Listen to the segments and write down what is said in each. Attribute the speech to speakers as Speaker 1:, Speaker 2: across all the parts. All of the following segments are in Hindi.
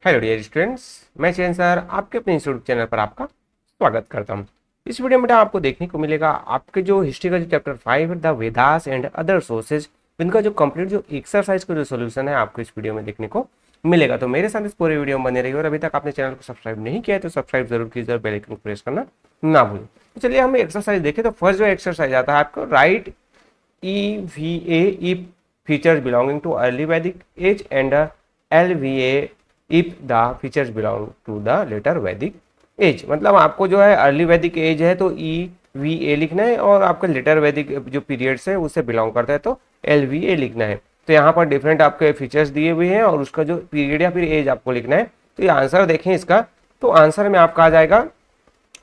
Speaker 1: हेलो डियर स्टूडेंट्स, मैं चैन सर आपके अपने इंस्टीट्यूट चैनल पर आपका स्वागत करता हूं। इस वीडियो में बेटा आपको देखने को मिलेगा आपके जो हिस्ट्री का जो chapter 5 the Vedas and other sources, इनका जो कंप्लीट जो एक्सरसाइज का जो सोल्यूशन है आपको इस वीडियो में देखने को मिलेगा। तो मेरे साथ इस पूरे वीडियो में बने रहिए और अभी तक आपने चैनल को सब्सक्राइब नहीं किया है तो सब्सक्राइब जरूर कीजिए और बेल आइकन को प्रेस करना ना भूलें। तो चलिए हम एक्सरसाइज देखें। तो फर्स्ट जो एक्सरसाइज आता है आपको right EVA if features belonging to early Vedic age and LVA if the features belong to the later Vedic age। मतलब आपको जो है अर्ली वैदिक एज है तो EVA लिखना है और आपका लेटर वैदिक जो पीरियड्स है उससे बिलोंग करता है तो LVA लिखना है। तो यहाँ पर डिफरेंट आपके फीचर्स दिए हुए हैं और उसका जो पीरियड या फिर एज आपको लिखना है। तो ये आंसर देखें इसका, तो आंसर में आपका आ जाएगा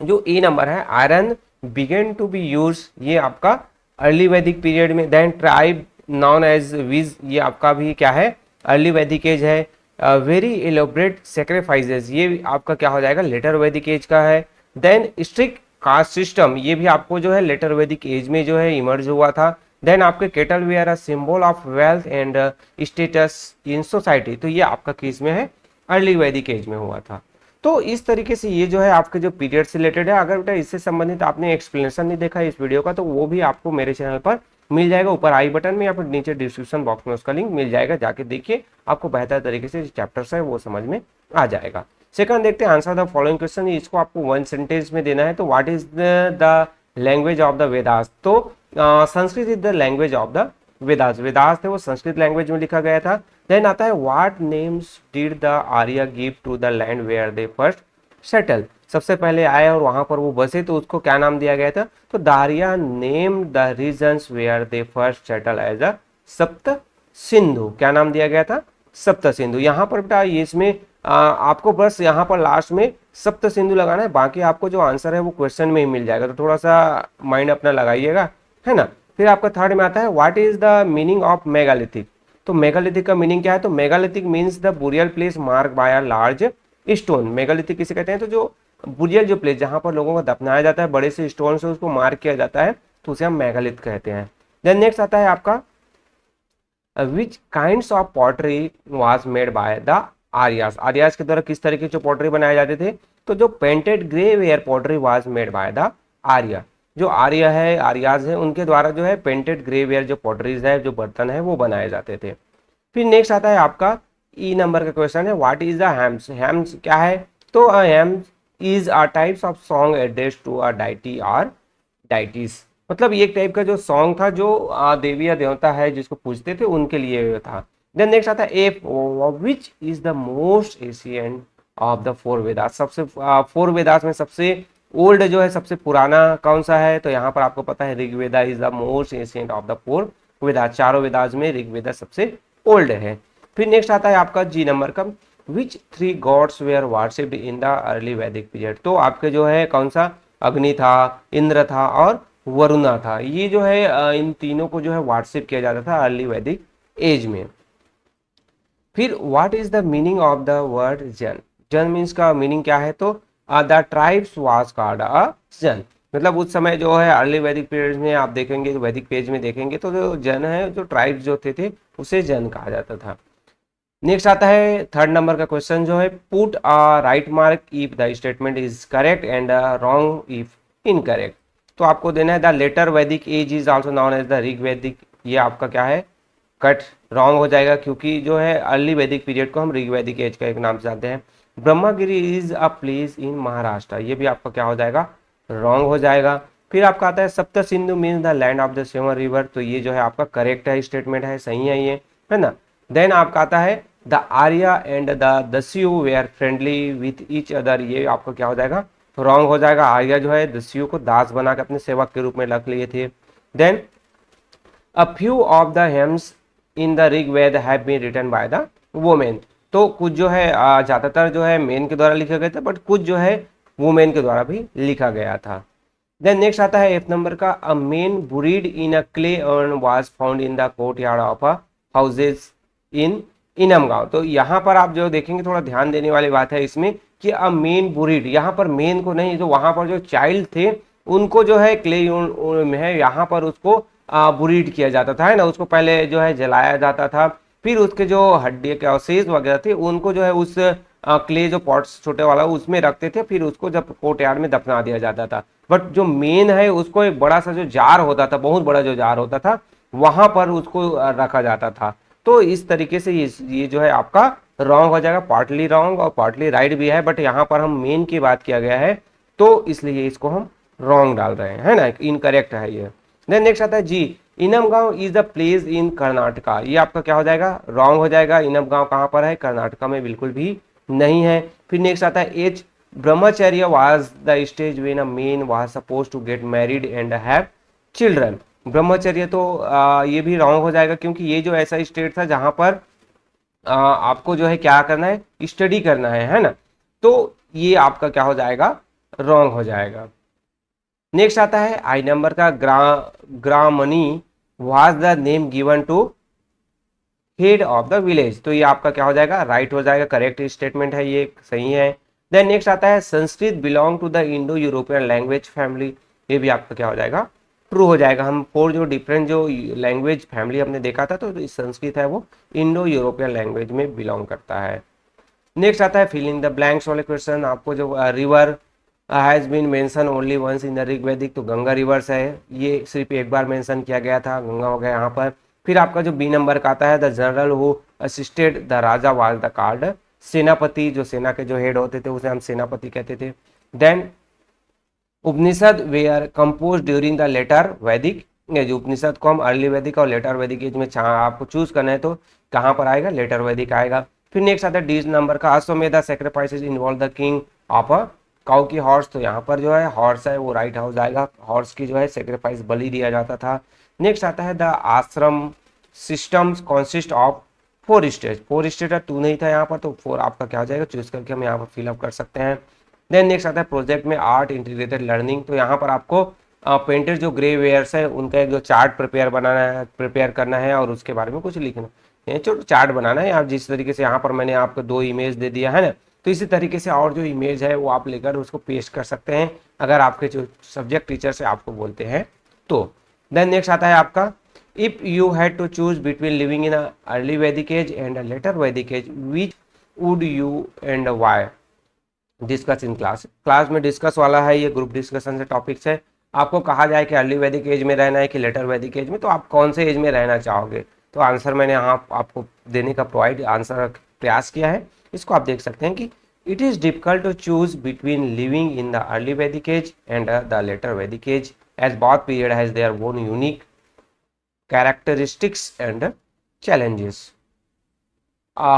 Speaker 1: जो ए नंबर है iron began to be use, ये आपका अर्ली वैदिक पीरियड में। देन ट्राइब नॉन एज विज, ये आपका भी क्या है अर्ली वैदिक एज है। वेरी एलोबरेट सेक्रीफाइसेस, ये आपका क्या हो जाएगा लेटर वैदिक एज का है। देन स्ट्रिक्ट कास्ट सिस्टम, ये भी आपको जो है लेटर वैदिक एज में जो है इमर्ज हुआ था। देन आपके cattle were a symbol of wealth and status in society, तो ये आपका केस में है अर्ली वैदिक एज में हुआ था। तो इस तरीके से ये जो है आपके जो पीरियड से रिलेटेड है। अगर बेटा इससे संबंधित आपने एक्सप्लेनेशन नहीं देखा है इस वीडियो का तो वो भी आपको मेरे चैनल पर मिल जाएगा, ऊपर आई बटन में या फिर नीचे डिस्क्रिप्शन बॉक्स में उसका लिंक मिल जाएगा, जाके देखिए आपको बेहतर तरीके से चैप्टर्स है वो समझ में आ जाएगा। सेकंड देखते हैं आंसर द फॉलोइंग क्वेश्चन, इसको आपको वन सेंटेंस में देना है। तो what is the language of the Vedas, तो Sanskrit is the language of the Vedas, Vedas थे वो संस्कृत लैंग्वेज में लिखा गया था। देन आता है what names did the Arya give to the land where they first settle, सबसे पहले आए और वहां पर वो बसे तो उसको क्या नाम दिया गया था। तो दारिया name the regions where they first settle as a Sapta Sindhu, क्या नाम दिया गया था सप्त सिंधु। यहाँ पर बेटा इसमें आपको बस यहाँ पर लास्ट में सप्त सिंधु लगाना है, बाकी आपको जो आंसर है वो क्वेश्चन में ही मिल जाएगा, तो थोड़ा सा माइंड अपना लगाइएगा, है ना। फिर आपका थर्ड में आता है what is the meaning of megalithic, तो मेगालिथिक का मीनिंग क्या है। तो megalithic means the burial place mark bye a large stone, megalithic किसे कहते हैं, तो जो बुरियल जो प्लेस जहां पर लोगों को दफनाया जाता है बड़े से स्टोन से उसको मार्क किया जाता है तो उसे हम मेगालिथ कहते हैं। देन नेक्स्ट आता है आपका which kinds of pottery was made by the Aryas, Aryas के द्वारा किस तरीके के पॉटरी बनाए जाते थे। तो जो painted grey ware pottery was made by the Arya, जो आर्य है आर्याज है उनके द्वारा जो है पेंटेड ग्रे वेयर जो पॉटरीज है जो बर्तन है वो बनाए जाते थे। फिर नेक्स्ट आता है आपका ई नंबर का क्वेश्चन है what is the hymns, hymns क्या है। तो hymns is a types of song addressed to a deity और डाइटिस, मतलब ये एक टाइप का जो सॉन्ग था जो देवी या देवता है जिसको पूजते थे उनके लिए था। देन नेक्स्ट आता है F which is the most ancient of the four Vedas, सबसे फोर वेदास में सबसे ओल्ड जो है सबसे पुराना कौन सा है। तो यहाँ पर आपको पता है Rigveda is the most ancient of the four Vedas, चारों वेदास में ऋग्वेदा सबसे ओल्ड है। फिर नेक्स्ट आता है आपका जी नंबर का which three gods were worshipped in the early Vedic period, तो आपके जो है कौन सा अग्नि था, इंद्र था और वरुणा था, ये जो है इन तीनों को जो है वर्शिप किया जाता था अर्ली वैदिक एज में। फिर what is the meaning of the word जन, जन मीन्स का मीनिंग क्या है। तो the tribes was called a जन, मतलब उस समय जो है अर्ली वैदिक पीरियड में आप देखेंगे वैदिक पेज में देखेंगे तो जो जन है जो ट्राइब्स जो थे उसे जन कहा जाता था। नेक्स्ट आता है थर्ड नंबर का क्वेश्चन जो है put a right mark if the statement is correct and wrong if incorrect, तो आपको देना है the later Vedic age is also known as the Rig Vedic, ये आपका क्या है कट रॉन्ग हो जाएगा क्योंकि जो है अर्ली वैदिक पीरियड को हम ऋग वैदिक एज का एक नाम से जानते हैं। Brahmagiri is a place in Maharashtra, ये भी आपका क्या हो जाएगा रॉन्ग हो जाएगा। फिर आपका आता है सप्त Sindhu means the land of the seven river, तो ये जो है आपका करेक्ट है स्टेटमेंट है सही है ये, है ना। देन आपका आता है the Arya and the Dasyu were friendly with each other, ये आपका क्या हो जाएगा रॉन्ग हो जाएगा। आर्या जो है दस्यु को दास बना के अपने सेवक के रूप में रख लिए थे। Then a few of the hymns in the Rigveda have been written by the women, तो कुछ जो है ज्यादातर जो है मेन के द्वारा लिखा गया था बट कुछ जो है वुमेन के द्वारा भी लिखा गया था। देन नेक्स्ट आता है एफ नंबर का a man buried in a clay urn was found in the courtyard of a houses in Inamgaon, तो यहाँ पर आप जो देखेंगे थोड़ा ध्यान देने वाली बात है इसमें कि अ मेन बुरीड, यहाँ पर मेन को नहीं, तो वहां पर जो चाइल्ड थे उनको जो है क्ले में है यहाँ पर उसको बुरीड किया जाता था, है ना, उसको पहले जो है जलाया जाता था, फिर उसके जो हड्डी के अवशेष वगैरह थे उनको जो है उस क्ले जो पॉट्स छोटे वाला उसमें रखते थे, फिर उसको जब कोर्ट यार्ड में दफना दिया जाता था। बट जो मेन है उसको एक बड़ा सा जो जार होता था, बहुत बड़ा जो जार होता था, वहां पर उसको रखा जाता था। तो इस तरीके से ये जो है आपका रॉन्ग हो जाएगा, पार्टली रॉन्ग और पार्टली राइट भी है, बट यहाँ पर हम मेन की बात किया गया है तो इसलिए इसको हम रॉन्ग डाल रहे हैं, है ना, इनकरेक्ट है ये। देन नेक्स्ट आता है जी, इनम गांव is the place in Karnataka. ये आपका क्या हो जाएगा, रॉन्ग हो जाएगा। इनम गांव कहाँ पर है, कर्नाटका में बिल्कुल भी नहीं है। फिर नेक्स्ट आता है H, Brahmacharya was the stage when a man was suppose to get married and have children. Brahmacharya तो ये भी रॉन्ग हो जाएगा, क्योंकि ये जो ऐसा स्टेट था जहां पर आपको जो है क्या करना है, स्टडी करना है ना, तो ये आपका क्या हो जाएगा, रॉन्ग हो जाएगा। नेक्स्ट आता है आई नंबर का, gramani was the name given to head of the village. तो ये आपका क्या हो जाएगा, राइट हो जाएगा, करेक्ट स्टेटमेंट है, ये सही है। देन नेक्स्ट आता है Sanskrit belong to the Indo European language family. ये भी आपका क्या हो जाएगा, ट्रू हो जाएगा। हम फोर जो डिफरेंट जो लैंग्वेज फैमिली हमने देखा था, तो संस्कृत है वो इंडो यूरोपियन लैंग्वेज में बिलोंग करता है। नेक्स्ट आता है फिल इन द ब्लैंक्स वाले क्वेश्चन। आपको जो river has been mention only once in the Rigvedic, तो गंगा रिवर्स है, ये सिर्फ एक बार मेंशन किया गया था, गंगा हो गया यहाँ पर। फिर आपका जो बी नंबर का आता है the general who assisted the Raja was the card सेनापति। जो सेना के जो हेड होते थे उसे हम सेनापति कहते थे। Then Upanishad were compose during the later Vedic. ये जो उपनिषद को हम अर्ली वैदिक और लेटर वैदिक एज में आपको चूज करना है, तो कहाँ पर आएगा, लेटर वैदिक आएगा। फिर नेक्स्ट आता है डी नंबर का, Ashvamedha sacrifices involve the king of a cow की हॉर्स। तो यहाँ पर जो है हॉर्स है वो राइट हाउस आएगा, हॉर्स की जो है सेक्रीफाइस बलि दिया जाता था। नेक्स्ट आता है the ashram systems consist of 4 stage. 4 stage टू नहीं था यहाँ पर, तो 4 आपका क्या हो जाएगा, चूज करके हम यहाँ पर फिलअप कर सकते हैं। देन नेक्स्ट आता है प्रोजेक्ट में आर्ट इंटीग्रेटेड लर्निंग। तो यहाँ पर आपको पेंटर जो ग्रे वेयर्स है उनका एक जो चार्ट प्रिपेयर करना है और उसके बारे में कुछ लिखना है, जो चार्ट बनाना है। आप जिस तरीके से यहाँ पर मैंने आपको 2 इमेज दे दिया है ना, तो इसी तरीके से और जो इमेज है वो आप लेकर उसको पेस्ट कर सकते हैं, अगर आपके जो सब्जेक्ट टीचर से आपको बोलते हैं तो। देन नेक्स्ट आता है आपका, if you had to choose between living in early Vedic age and later Vedic age, which would you and why. Discuss in class. Class में डिस्कस वाला है, ये ग्रुप डिस्कशन से टॉपिक्स है। आपको कहा जाए कि अर्ली वैदिक एज में रहना है कि लेटर वैदिक एज में, तो आप कौन से एज में रहना चाहोगे। तो आंसर मैंने यहाँ आपको देने का आंसर प्रयास किया है, इसको आप देख सकते हैं कि it is difficult to choose between living in the early Vedic age and the later Vedic age, as both period has their own unique characteristics and challenges.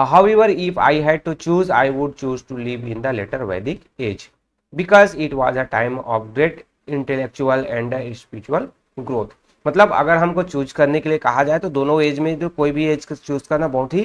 Speaker 1: However, if I had to choose, I would choose to live in the later Vedic age because it was a time of great intellectual and spiritual growth. मतलब अगर हमको चूज करने के लिए कहा जाए तो दोनों एज में जो कोई भी एज चूज करना बहुत ही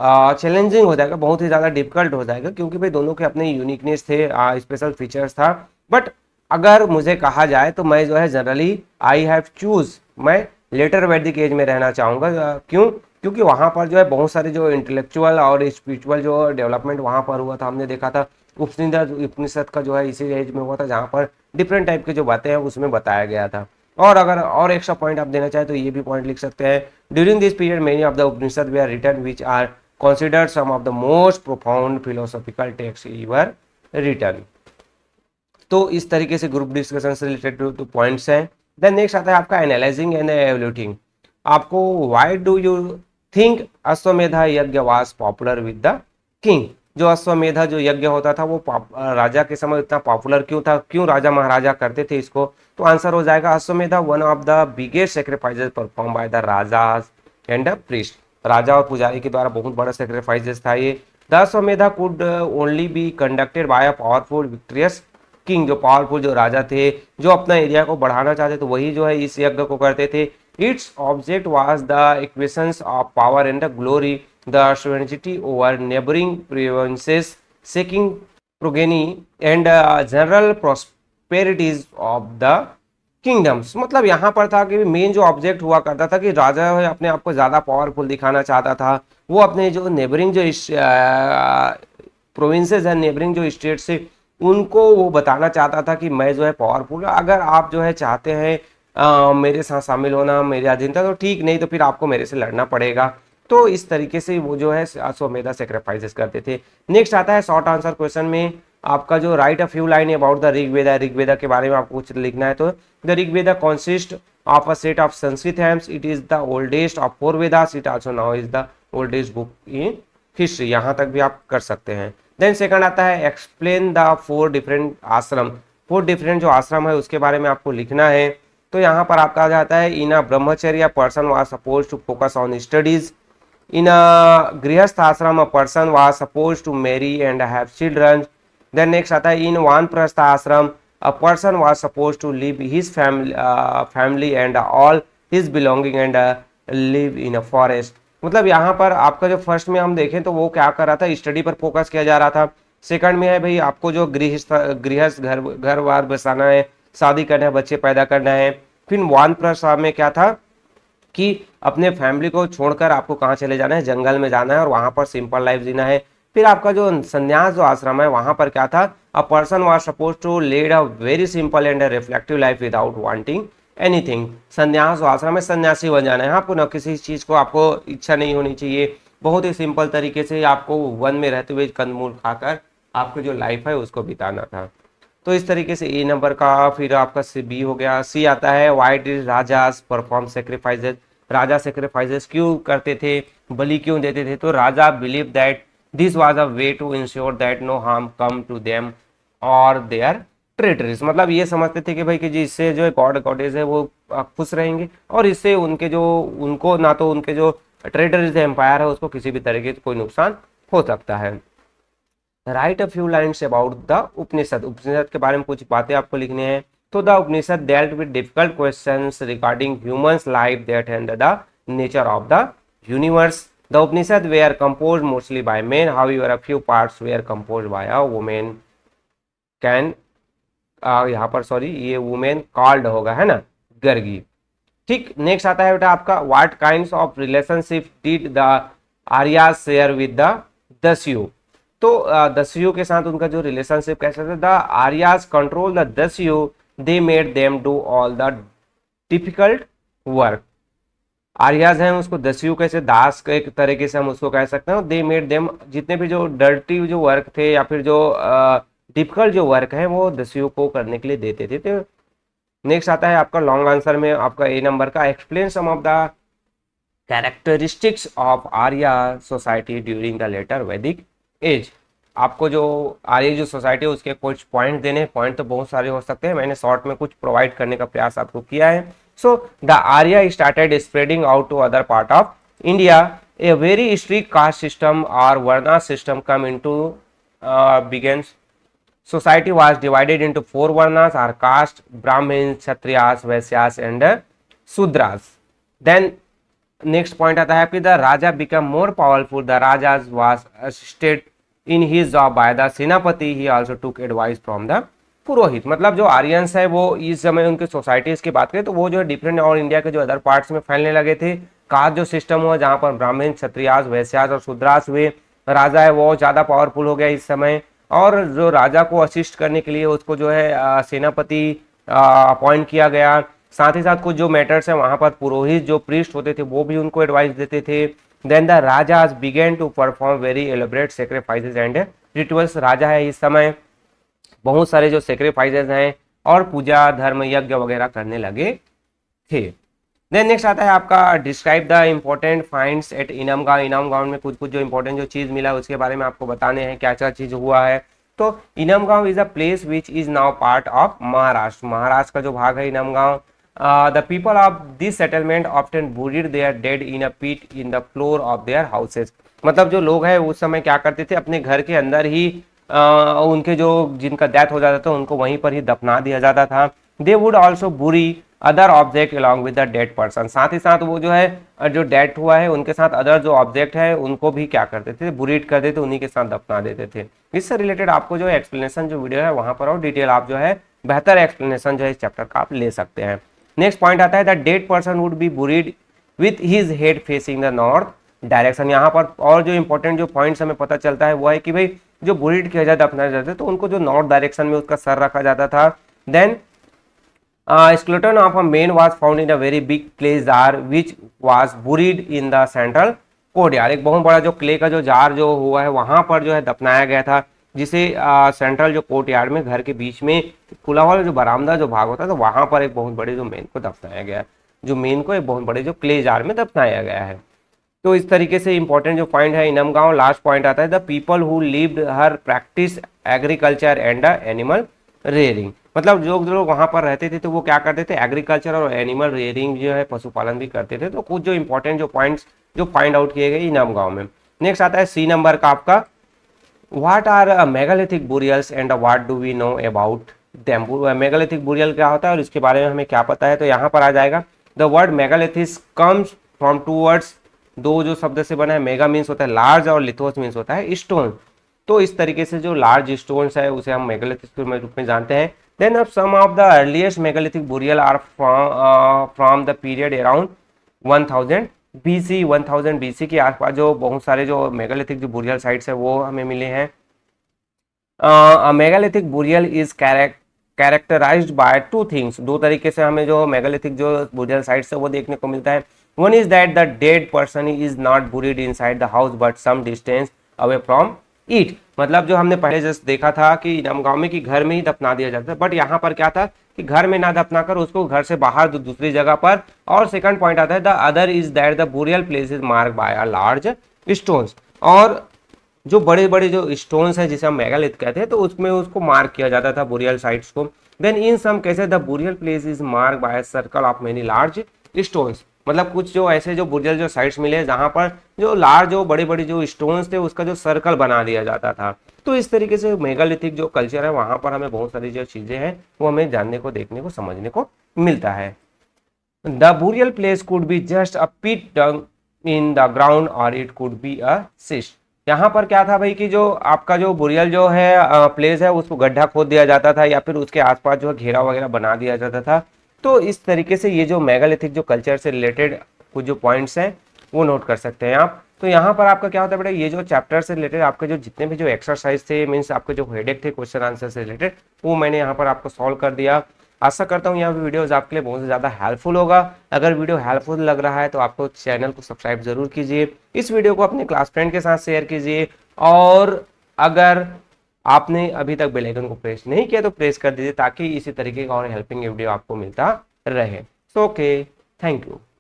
Speaker 1: चैलेंजिंग हो जाएगा, बहुत ही ज़्यादा डिफिकल्ट हो जाएगा, क्योंकि भाई दोनों के अपने यूनिकनेस थे, स्पेशल फीचर्स था। बट अगर मुझे कहा जाए तो मैं जो है जनरली आई हैव चूज, मैं लेटर वैदिक एज में रहना चाहूँगा। क्यों, क्योंकि वहाँ पर जो है बहुत सारे जो इंटेलेक्चुअल और स्पिरिचुअल जो डेवलपमेंट वहाँ पर हुआ था, हमने देखा था उपनिषद का जो है इसी एज में हुआ था, जहाँ पर डिफरेंट टाइप के जो बातें हैं उसमें बताया गया था। और अगर और एक्स्ट्रा पॉइंट आप देना चाहें तो ये भी पॉइंट लिख सकते हैं, during this period many of the Upanishad were written which are considered some of the most profound philosophical texts ever written। तो इस तरीके से ग्रुप डिस्कशन से रिलेटेड तो पॉइंट्स हैं। देन नेक्स्ट आता है आपका एनालाइजिंग एंड एवल्यूटिंग। आपको why do you think Ashvamedha यज्ञ was popular with the king. जो अश्वमेधा जो यज्ञ होता था वो राजा के समय इतना पॉपुलर क्यों था, क्यों राजा महाराजा करते थे इसको, तो आंसर हो जाएगा Ashvamedha one of the biggest sacrifices perform by the raja and the priest. राजा और पुजारी के द्वारा बहुत बड़ा सेक्रीफाइसेस था ये। The Ashvamedha could only be conducted by a powerful victorious king. जो पावरफुल जो राजा थे जो अपना एरिया को बढ़ाना चाहते तो वही जो है इस यज्ञ को करते थे। Its object was the equations of power and the glory, the sovereignty over neighbouring provinces, seeking progeny and general prosperities of the kingdoms. मतलब यहाँ पर था कि मेन जो ऑब्जेक्ट हुआ करता था कि राजा अपने आप को ज्यादा पावरफुल दिखाना चाहता था, वो अपने जो नेबरिंग जो प्रोविंसेस है, नेबरिंग जो स्टेट से, उनको वो बताना चाहता था कि मैं जो है पावरफुल। अगर आप जो है चाहते हैं मेरे साथ शामिल होना, मेरे अधीनता, तो ठीक, नहीं तो फिर आपको मेरे से लड़ना पड़ेगा। तो इस तरीके से वो जो है अश्वमेधा सेक्रीफाइसेस करते थे। नेक्स्ट आता है शॉर्ट आंसर क्वेश्चन में आपका जो write a few line about the Rigveda, Rigveda के बारे में आपको कुछ लिखना है। तो the Rigveda consist of a set of Sanskrit hymns, it is the oldest of 4 Vedas, it also now is the oldest book in history. यहाँ तक भी आप कर सकते हैं। देन सेकंड आता है एक्सप्लेन द 4 डिफरेंट आश्रम, 4 डिफरेंट जो आश्रम है उसके बारे में आपको लिखना है। तो यहाँ पर आपका आ जाता है in a Brahmacharya person was suppose to focus on studies, in a grihastha ashram a person was supposed to marry and have children. Then next आता है in वानप्रस्थ आश्रम a person was supposed to leave his family and all his belonging and live in a forest। मतलब यहाँ पर आपका जो फर्स्ट में हम देखें तो वो क्या कर रहा था, स्टडी पर फोकस किया जा रहा था। सेकंड में है भाई आपको जो गृहस्थ घर बार बसाना है, शादी करना है, बच्चे पैदा करना है। फिर वानप्रस्थ में क्या था कि अपने फैमिली को छोड़कर आपको कहाँ चले जाना है, जंगल में जाना है और वहां पर सिंपल लाइफ जीना है। फिर आपका जो संन्यास जो आश्रम है वहां पर क्या था, a person was suppose to lead a very simple and reflective life without wanting anything. Sannyasa जो आश्रम है सन्यासी बन जाना है आपको, न किसी चीज को आपको इच्छा नहीं होनी चाहिए, बहुत ही सिंपल तरीके से आपको वन में रहते हुए कंदमूल खाकर आपकी जो लाइफ है उसको बिताना था। तो इस तरीके से ए नंबर का। फिर आपका सी बी हो गया। सी आता है why did rajas perform sacrifices, राजा सेक्रीफाइसेस क्यों करते थे, बलि क्यों देते थे। तो raja believe that this was a way to ensure that no harm come to them और देयर टेरिटरीज। मतलब ये समझते थे कि भाई कि जिससे जो गॉड गॉडेज है वो खुश रहेंगे और इससे उनके जो उनको ना तो उनके जो टेरिटरीज एम्पायर है उसको किसी भी तरीके से कोई नुकसान हो सकता है। Write a few lines about the Upanishad, Upanishad के बारे में कुछ बातें आपको लिखने हैं। तो the Upanishad dealt with difficult questions regarding humans life that and the nature of the universe. The Upanishad were composed mostly by men, however a few parts were composed by a women can, यहाँ पर सॉरी ये वुमेन कॉल्ड होगा है ना, गर्गी। ठीक। नेक्स्ट आता है बेटा आपका what kinds of relationship did the Aryas share with the Dasyu. तो दस्यु के साथ उनका जो रिलेशनशिप कैसा था, the Aryas control the Dasyu, they made them do all the difficult work. Aryas हैं उसको दस्यु कैसे दास के एक तरीके से हम उसको कह सकते हैं। दे मेड देम, जितने भी जो डर्टी जो वर्क थे या फिर जो डिफिकल्ट जो वर्क है वो दस्यु को करने के लिए देते थे। तो नेक्स्ट आता है आपका लॉन्ग आंसर में आपका ए नंबर का explain some of the characteristics of Arya society during the later Vedic age. आपको जो आर्य जो सोसाइटी है उसके कुछ पॉइंट देने, पॉइंट तो बहुत सारे हो सकते हैं, मैंने शॉर्ट में कुछ प्रोवाइड करने का प्रयास आपको किया है। So the Arya started spreading out to other part of India, a very strict caste system और varna system come into begins. Society was divided into 4 varnas or caste: Brahmins, Kshatriyas, Vaisyas and Sudras. Then next point आता है कि the Raja became more powerful. The Raja was assisted in his job by the Senapati. He also took advice from the पुरोहित। मतलब जो आर्यंस है वो इस समय उनके सोसाइटीज की बात करें तो वो जो है डिफरेंट और इंडिया के जो अदर पार्ट्स में फैलने लगे थे। कास्ट जो सिस्टम हुआ जहाँ पर ब्राह्मण, क्षत्रियास, वैश्यास और शूद्रास हुए, राजा है वो ज़्यादा पावरफुल हो गया इस समय। और जो राजा को असिस्ट करने के लिए उसको जो है सेनापति अपॉइंट किया गया। साथ ही साथ कुछ जो मैटर्स है वहां पर पुरोहित जो प्रीस्ट होते थे वो भी उनको एडवाइस देते थे। Then the rajas began to perform very elaborate sacrifices and rituals. राजा है इस समय बहुत सारे जो सेक्रीफाइसेस हैं और पूजा धर्म यज्ञ वगैरह करने लगे थे। देन नेक्स्ट आता है आपका describe the important finds at Inamgaon. Inamgaon में कुछ कुछ जो इम्पोर्टेंट जो चीज मिला उसके बारे में आपको बताने हैं क्या क्या चीज हुआ है। तो Inamgaon is a place which is now part of Maharashtra. Maharashtra का जो भाग है Inamgaon. The people of this settlement often buried their dead in a pit in the floor of their houses. मतलब जो लोग हैं उस समय क्या करते थे, अपने घर के अंदर ही उनके जो जिनका डेथ हो जाता था उनको वहीं पर ही दफना दिया जाता था। दे वुड ऑल्सो बुरी other object along with the dead person. साथ ही साथ वो जो है जो डेथ हुआ है उनके साथ अदर जो ऑब्जेक्ट है उनको भी क्या करते थे, बुरीड कर देते, उन्हीं के साथ दफना देते थे। इससे रिलेटेड आपको जो एक्सप्लेनेशन जो वीडियो है वहां पर और डिटेल आप जो है बेहतर एक्सप्लेनेशन जो है इस चैप्टर का आप ले सकते हैं। नेक्स्ट पॉइंट आता है the dead person would be buried with his head facing the north direction. यहाँ पर और जो इंपॉर्टेंट जो पॉइंट्स हमें पता चलता है वो है कि भाई जो बुरीड किया जाता अपना जाता तो उनको जो नॉर्थ डायरेक्शन में उसका सर रखा जाता था। Then skeleton of a man was found in a very big place jar which was buried in the central courtyard, एक बहुत बड़ा जो क्ले का जो जार जो हुआ है वहां पर जो है दफनाया गया था, जिसे सेंट्रल जो कोर्टयार्ड में घर के बीच में खुला हुआ जो बरामदा जो भाग होता है तो वहां पर एक बहुत बड़े जो मेन को दफनाया गया है, जो मेन को एक बहुत बड़े जो क्ले जार में दफनाया गया है। तो इस तरीके से इंपॉर्टेंट जो पॉइंट है इनम गांव। लास्ट पॉइंट आता है the people who lived her practice agriculture and animal rearing, मतलब जो लोग वहां पर रहते थे तो वो क्या करते थे, एग्रीकल्चर और एनिमल रेयरिंग जो है पशुपालन भी करते थे। तो कुछ जो इंपॉर्टेंट जो पॉइंट्स जो फाइंड आउट किए गए इनाम गांव में। नेक्स्ट आता है सी नंबर का आपका, what are megalithic burials and what do we know about them. Megalithic burial क्या होता है और इसके बारे में हमें क्या पता है, तो यहाँ पर आ जाएगा the word megaliths comes from two words, दो जो शब्द से बना है, मेगा मीन्स होता है लार्ज और लिथोस मीन्स होता है स्टोन। तो इस तरीके से जो लार्ज स्टोन्स है उसे हम मेगालिथिक के रूप में जानते हैं। देन अब some of the earliest megalithic burial are from the period around 1000 BC, 1000 BC के आसपास जो बहुत सारे जो मेगालिथिक जो बुरियल साइट्स है वो हमें मिले हैं। Megalithic burial is characterised by two things, दो तरीके से हमें जो मेगालिथिक जो बुरियल साइट्स है वो देखने को मिलता है। One is that the dead person is not buried inside the house but some distance away from it, मतलब जो हमने पहले जस्ट देखा था कि इनाम गांव में कि घर में ही दफना दिया जाता है, बट यहाँ पर क्या था कि घर में ना दफना कर उसको घर से बाहर दूसरी जगह पर। और सेकंड पॉइंट आता है the other is that the burial place is mark bye a large stones, और जो बड़े बड़े जो स्टोन्स हैं जिसे हम मेगालिथ कहते हैं तो उसमें उसको मार्क किया जाता था बुरियल साइट्स को। Then in some cases the burial place is mark by circle of many large stones, मतलब कुछ जो ऐसे जो बुरियल जो साइट्स मिले जहां पर जो लार्ज जो बड़े बड़े जो स्टोन्स थे उसका जो सर्कल बना दिया जाता था। तो इस तरीके से मेगालिथिक जो कल्चर है वहां पर हमें बहुत सारी जो चीजें हैं वो हमें जानने को, देखने को, समझने को मिलता है। The burial place could be just a pit dug in the ground और it could be a cist. यहाँ पर क्या था भाई कि जो आपका जो बुरियल जो है प्लेस है उसको गड्ढा खोद दिया जाता था या फिर उसके आसपास जो है घेरा वगैरह बना दिया जाता था। तो इस तरीके से ये जो मेगालिथिक जो कल्चर से रिलेटेड कुछ जो पॉइंट्स हैं वो नोट कर सकते हैं आप। तो यहाँ पर आपका क्या होता है बेटा, ये जो चैप्टर से रिलेटेड आपके जो जितने भी जो एक्सरसाइज थे मीन्स आपके जो हेडेक थे क्वेश्चन आंसर से रिलेटेड वो मैंने यहाँ पर आपको सॉल्व कर दिया। आशा करता हूँ यह वीडियोस आपके लिए बहुत से ज़्यादा हेल्पफुल होगा। अगर वीडियो हेल्पफुल लग रहा है तो आपको चैनल को सब्सक्राइब जरूर कीजिए, इस वीडियो को अपने क्लास फ्रेंड के साथ शेयर कीजिए, और अगर आपने अभी तक बेल आइकन को प्रेस नहीं किया तो प्रेस कर दीजिए ताकि इसी तरीके का और हेल्पिंग वीडियो आपको मिलता रहे। So okay, thank you.